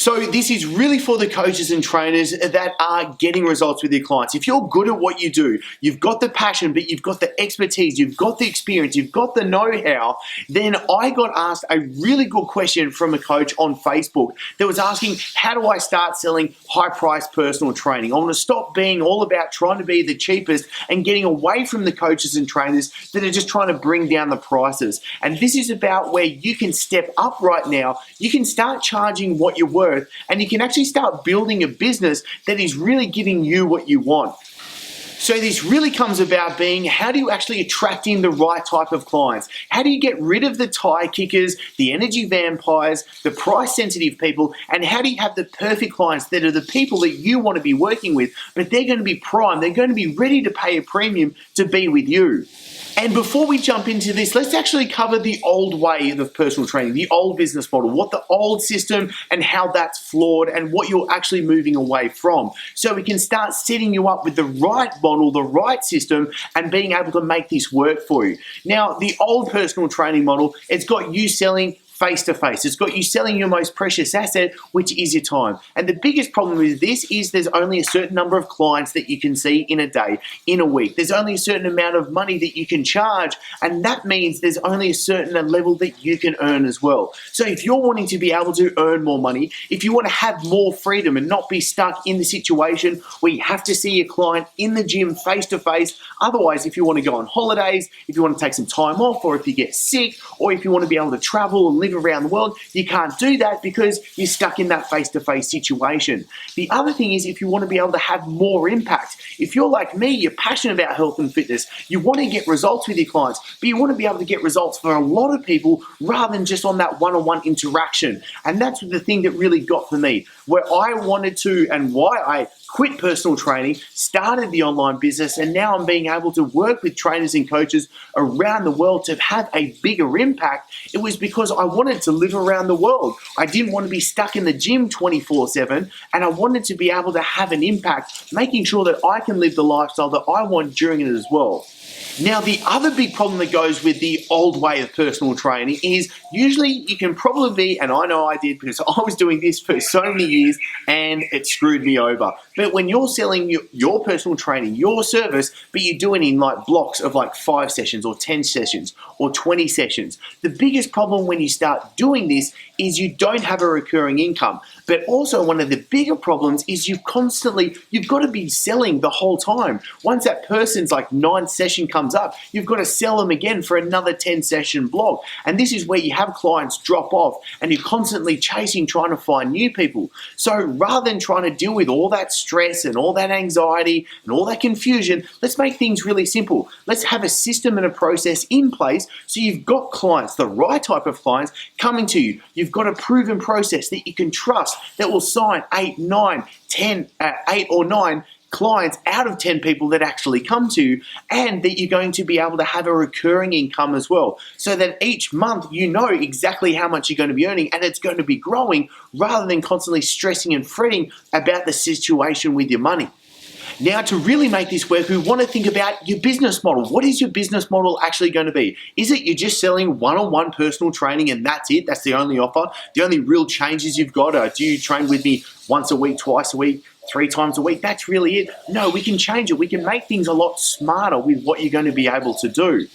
So this is really for the coaches and trainers that are getting results with their clients. If you're good at what you do, you've got the passion, but you've got the expertise, you've got the experience, you've got the know-how, then I got asked a really good question from a coach on Facebook that was asking, how do I start selling high-priced personal training? I want to stop being all about trying to be the cheapest and getting away from the coaches and trainers that are just trying to bring down the prices. And this is about where you can step up right now. You can start charging what you're worth, and you can actually start building a business that is really giving you what you want. So this really comes about being, how do you actually attract in the right type of clients? How do you get rid of the tire kickers, the energy vampires, the price sensitive people, and how do you have the perfect clients that are the people that you want to be working with, but they're going to be prime, they're going to be ready to pay a premium to be with you. And before we jump into this, let's actually cover the old way of personal training, the old business model, what the old system and how that's flawed and what you're actually moving away from. So we can start setting you up with the right model, the right system, and being able to make this work for you. Now, the old personal training model, it's got you selling face-to-face. It's got you selling your most precious asset, which is your time. And the biggest problem with this is there's only a certain number of clients that you can see in a day, in a week. There's only a certain amount of money that you can charge, and that means there's only a certain level that you can earn as well. So if you're wanting to be able to earn more money, if you want to have more freedom and not be stuck in the situation where you have to see your client in the gym face-to-face, otherwise if you want to go on holidays, if you want to take some time off, or if you get sick, or if you want to be able to travel and live around the world, you can't do that because you're stuck in that face-to-face situation. The other thing is, if you want to be able to have more impact, if you're like me, you're passionate about health and fitness, you want to get results with your clients, but you want to be able to get results for a lot of people rather than just on that one-on-one interaction. And that's the thing that really got for me, where I wanted to, and why I quit personal training, started the online business, and now I'm being able to work with trainers and coaches around the world to have a bigger impact. It was because I wanted to live around the world. I didn't want to be stuck in the gym 24/7, and I wanted to be able to have an impact, making sure that I can live the lifestyle that I want during it as well. Now, the other big problem that goes with the old way of personal training is usually you can probably be, and I know I did because I was doing this for so many years and it screwed me over. But when you're selling your personal training, your service, but you do it in like blocks of like 5 sessions or 10 sessions or 20 sessions, the biggest problem when you start doing this is you don't have a recurring income. But also one of the bigger problems is you've got to be selling the whole time. Once that person's like 9th session comes up, you've got to sell them again for another 10 session block. And this is where you have clients drop off and you're constantly chasing, trying to find new people. So rather than trying to deal with all that stress and all that anxiety and all that confusion, let's make things really simple. Let's have a system and a process in place so you've got clients, the right type of clients coming to you. You've got a proven process that you can trust that will sign 8 or 9 clients out of 10 people that actually come to you, and that you're going to be able to have a recurring income as well, so that each month you know exactly how much you're going to be earning and it's going to be growing rather than constantly stressing and fretting about the situation with your money. Now, to really make this work, we want to think about your business model. What is your business model actually going to be? Is it you're just selling one-on-one personal training and that's it? That's the only offer? The only real changes you've got are, do you train with me once a week, twice a week, 3 times a week? That's really it. No, we can change it. We can make things a lot smarter with what you're going to be able to do.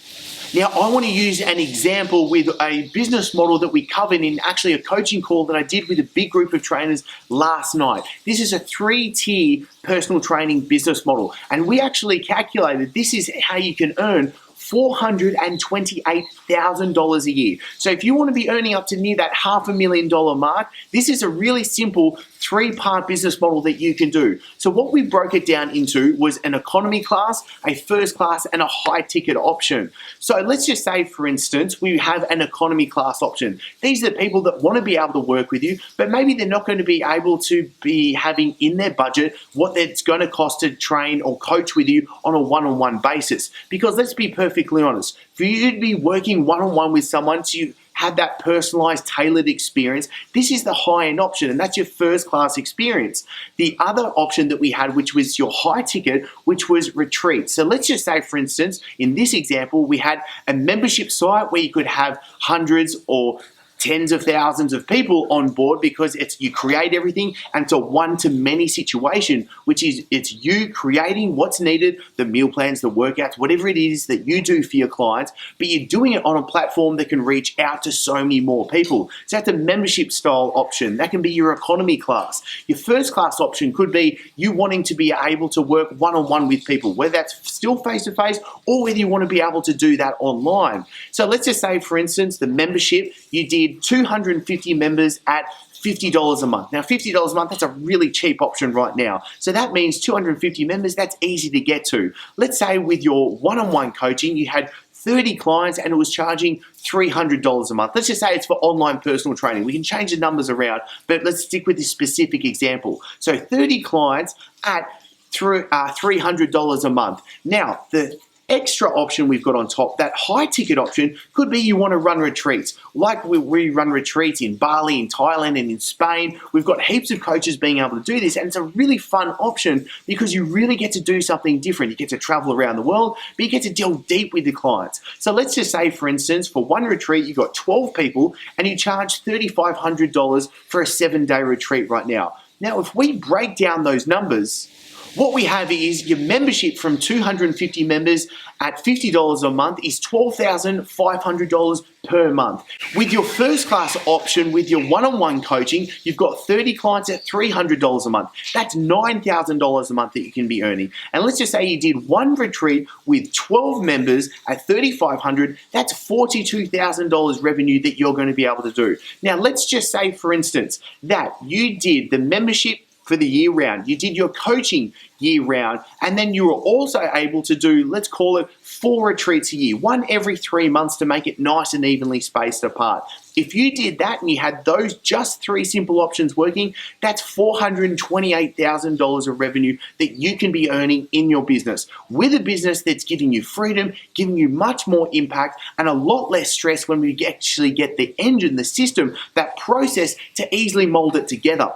Now, I want to use an example with a business model that we covered in actually a coaching call that I did with a big group of trainers last night. This is a 3-tier personal training business model. And we actually calculated this is how you can earn $428,000 a year. So if you want to be earning up to near that $500,000 mark, this is a really simple 3-part business model that you can do. So what we broke it down into was an economy class, a first class, and a high ticket option. So let's just say, for instance, we have an economy class option. These are the people that want to be able to work with you, but maybe they're not going to be able to be having in their budget what it's going to cost to train or coach with you on a one-on-one basis. Because let's be perfectly honest, for you to be working one-on-one with someone to have that personalized, tailored experience, this is the high-end option, and that's your first-class experience. The other option that we had, which was your high ticket, which was retreat. So let's just say, for instance, in this example, we had a membership site where you could have hundreds or tens of thousands of people on board because you create everything and it's a one-to-many situation, which is it's you creating what's needed, the meal plans, the workouts, whatever it is that you do for your clients, but you're doing it on a platform that can reach out to so many more people. So that's a membership style option. That can be your economy class. Your first class option could be you wanting to be able to work one-on-one with people, whether that's still face-to-face or whether you want to be able to do that online. So let's just say, for instance, the membership, you did 250 members at $50 a month. Now, $50 a month, that's a really cheap option right now. So that means 250 members, that's easy to get to. Let's say with your one-on-one coaching, you had 30 clients and it was charging $300 a month. Let's just say it's for online personal training. We can change the numbers around, but let's stick with this specific example. So 30 clients at $300 a month. Now, the extra option we've got on top, that high ticket option, could be you want to run retreats. Like we run retreats in Bali, in Thailand, and in Spain. We've got heaps of coaches being able to do this, and it's a really fun option because you really get to do something different. You get to travel around the world, but you get to delve deep with the clients. So let's just say, for instance, for one retreat, you've got 12 people and you charge $3,500 for a 7-day retreat right now. Now, if we break down those numbers, what we have is your membership from 250 members at $50 a month is $12,500 per month. With your first class option, with your one-on-one coaching, you've got 30 clients at $300 a month. That's $9,000 a month that you can be earning. And let's just say you did one retreat with 12 members at $3,500. That's $42,000 revenue that you're going to be able to do. Now, let's just say, for instance, that you did the membership for the year round, you did your coaching year round, and then you were also able to do, let's call it 4 retreats a year, one every 3 months to make it nice and evenly spaced apart. If you did that and you had those just 3 simple options working, that's $428,000 of revenue that you can be earning in your business, with a business that's giving you freedom, giving you much more impact and a lot less stress when we actually get the engine, the system, that process to easily mold it together.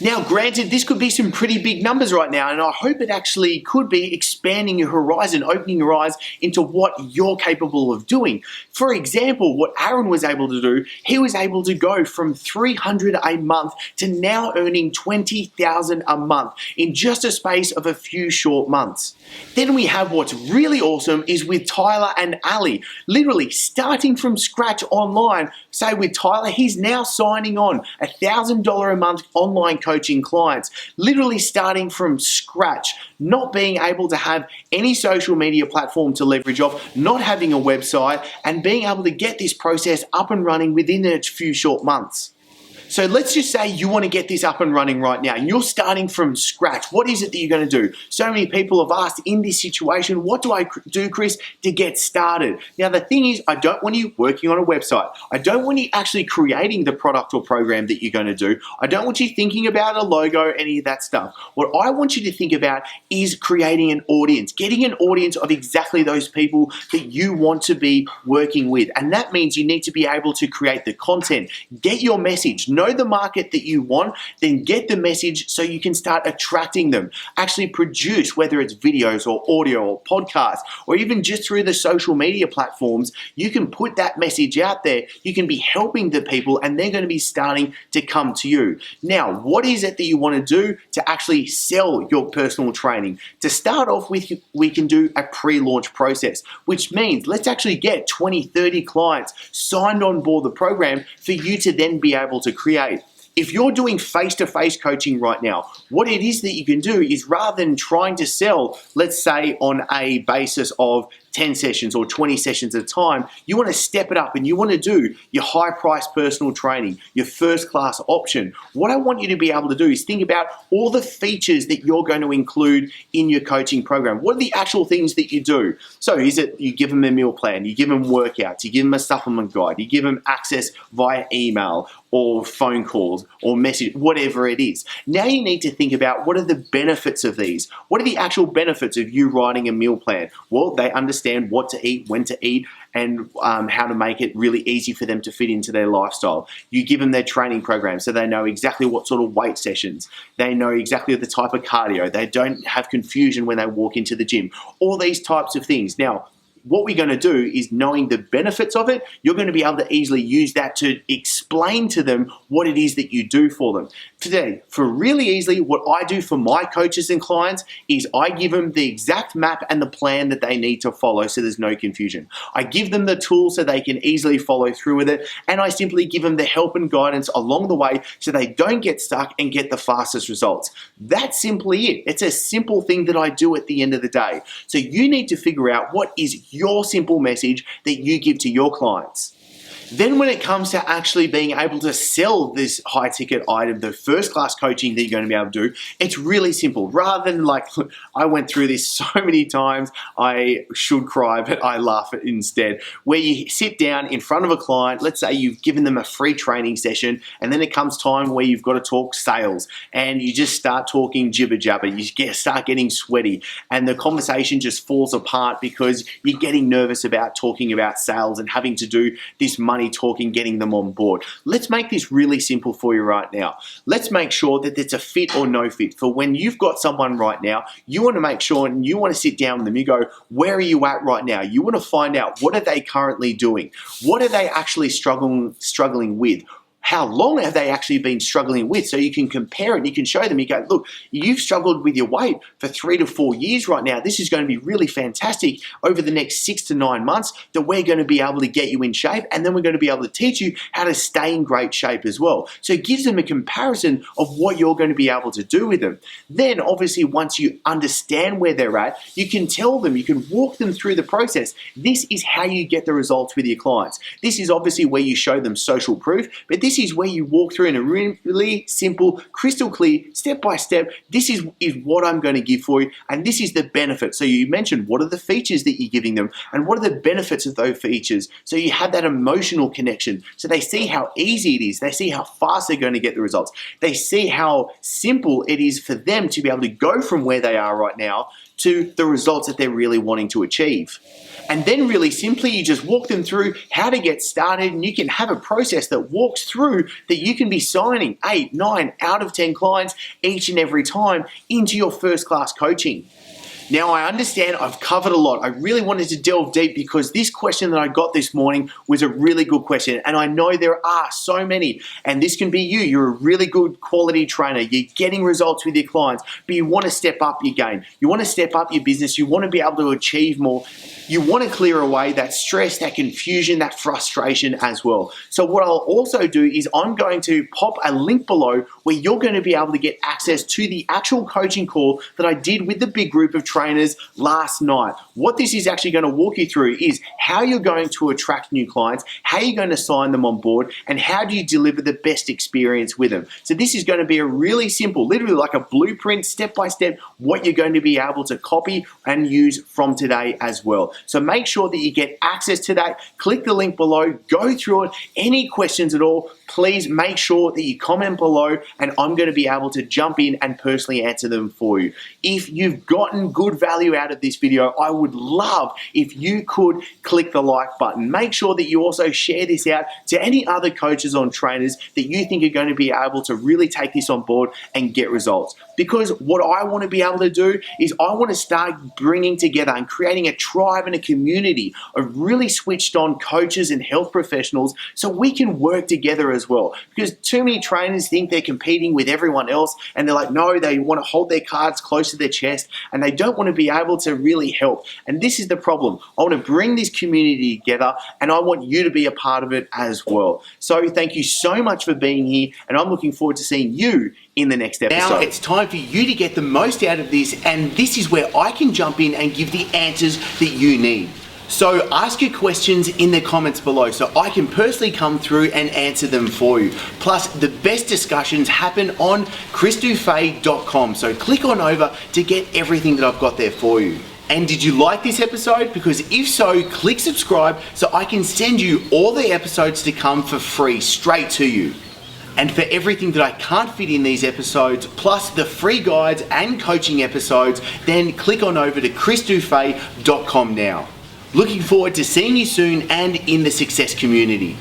Now, granted, this could be some pretty big numbers right now, and I hope it actually could be expanding your horizon, opening your eyes into what you're capable of doing. For example, what Aaron was able to do, he was able to go from $300 a month to now earning $20,000 a month in just a space of a few short months. Then we have what's really awesome is with Tyler and Ali, literally starting from scratch online. Say with Tyler, he's now signing on $1,000 a month online coaching clients, literally starting from scratch, not being able to have any social media platform to leverage off, not having a website, and being able to get this process up and running within a few short months. So let's just say you want to get this up and running right now and you're starting from scratch. What is it that you're going to do? So many people have asked in this situation, what do I do, Chris, to get started? Now, the thing is, I don't want you working on a website. I don't want you actually creating the product or program that you're going to do. I don't want you thinking about a logo, any of that stuff. What I want you to think about is creating an audience, getting an audience of exactly those people that you want to be working with. And that means you need to be able to create the content, get your message, know the market that you want, then get the message so you can start attracting them. Actually produce, whether it's videos or audio or podcasts, or even just through the social media platforms, you can put that message out there. You can be helping the people and they're going to be starting to come to you. Now, what is it that you want to do to actually sell your personal training? To start off with, we can do a pre-launch process, which means let's actually get 20, 30 clients signed on board the program for you to then be able to create. If you're doing face-to-face coaching right now, what it is that you can do is rather than trying to sell, let's say on a basis of 10 sessions or 20 sessions at a time, you want to step it up and you want to do your high-priced personal training, your first-class option. What I want you to be able to do is think about all the features that you're going to include in your coaching program. What are the actual things that you do? So is it you give them a meal plan, you give them workouts, you give them a supplement guide, you give them access via email or phone calls or message, whatever it is. Now you need to think about what are the benefits of these? What are the actual benefits of you writing a meal plan? Well, they understand what to eat, when to eat, and how to make it really easy for them to fit into their lifestyle. You give them their training program so they know exactly what sort of weight sessions. They know exactly the type of cardio. They don't have confusion when they walk into the gym. All these types of things. Now, what we're going to do is, knowing the benefits of it, you're going to be able to easily use that to explain to them what it is that you do for them. Today, for really easily, what I do for my coaches and clients is I give them the exact map and the plan that they need to follow so there's no confusion. I give them the tools so they can easily follow through with it, and I simply give them the help and guidance along the way so they don't get stuck and get the fastest results. That's simply it. It's a simple thing that I do at the end of the day. So you need to figure out what is your simple message that you give to your clients. Then when it comes to actually being able to sell this high ticket item, the first class coaching that you're going to be able to do, it's really simple. Rather than like, I went through this so many times, I should cry, but I laugh at instead, where you sit down in front of a client, let's say you've given them a free training session, and then it comes time where you've got to talk sales, and you just start talking jibber jabber, start getting sweaty, and the conversation just falls apart because you're getting nervous about talking about sales and having to do this money talking, getting them on board. Let's make this really simple for you right now. Let's make sure that it's a fit or no fit. For when you've got someone right now, you want to make sure and you want to sit down with them. You go, where are you at right now? You want to find out, what are they currently doing? What are they actually struggling with? How long have they actually been struggling with? So you can compare it, you can show them, you go, look, you've struggled with your weight for 3 to 4 years right now. This is going to be really fantastic over the next 6 to 9 months that we're going to be able to get you in shape, and then we're going to be able to teach you how to stay in great shape as well. So it gives them a comparison of what you're going to be able to do with them. Then obviously once you understand where they're at, you can tell them, you can walk them through the process. This is how you get the results with your clients. This is obviously where you show them social proof, but this is where you walk through in a really simple, crystal clear, step by step. This is what I'm going to give for you, and this is the benefit. So you mentioned, what are the features that you're giving them, and what are the benefits of those features? So you have that emotional connection. So they see how easy it is. They see how fast they're going to get the results. They see how simple it is for them to be able to go from where they are right now to the results that they're really wanting to achieve. And then really simply, you just walk them through how to get started, and you can have a process that walks through that you can be signing 8, 9 out of 10 clients each and every time into your first class coaching. Now, I understand I've covered a lot. I really wanted to delve deep because this question that I got this morning was a really good question, and I know there are so many, and this can be you. You're a really good quality trainer. You're getting results with your clients, but you want to step up your game. You want to step up your business. You want to be able to achieve more. You want to clear away that stress, that confusion, that frustration as well. So what I'll also do is I'm going to pop a link below where you're going to be able to get access to the actual coaching call that I did with the big group of trainers last night. What this is actually going to walk you through is how you're going to attract new clients, how you're going to sign them on board, and how do you deliver the best experience with them. So this is going to be a really simple, literally like a blueprint, step by step, what you're going to be able to copy and use from today as well. So make sure that you get access to that. Click the link below, go through it. Any questions at all, please make sure that you comment below, and I'm going to be able to jump in and personally answer them for you. If you've gotten good value out of this video, I would love if you could click the like button. Make sure that you also share this out to any other coaches or trainers that you think are going to be able to really take this on board and get results. Because what I want to be able to do is I want to start bringing together and creating a tribe and a community of really switched on coaches and health professionals so we can work together as well. Because too many trainers think they're competing with everyone else, and they're like, no, they want to hold their cards close to their chest and they don't want to be able to really help. And this is the problem. I want to bring this community together, and I want you to be a part of it as well. So thank you so much for being here, and I'm looking forward to seeing you in the next episode. Now it's time for you to get the most out of this, and this is where I can jump in and give the answers that you need. So ask your questions in the comments below so I can personally come through and answer them for you. Plus, the best discussions happen on chrisdufay.com, so click on over to get everything that I've got there for you. And did you like this episode? Because if so, click subscribe so I can send you all the episodes to come for free straight to you. And for everything that I can't fit in these episodes, plus the free guides and coaching episodes, then click on over to chrisdufay.com now. Looking forward to seeing you soon and in the success community.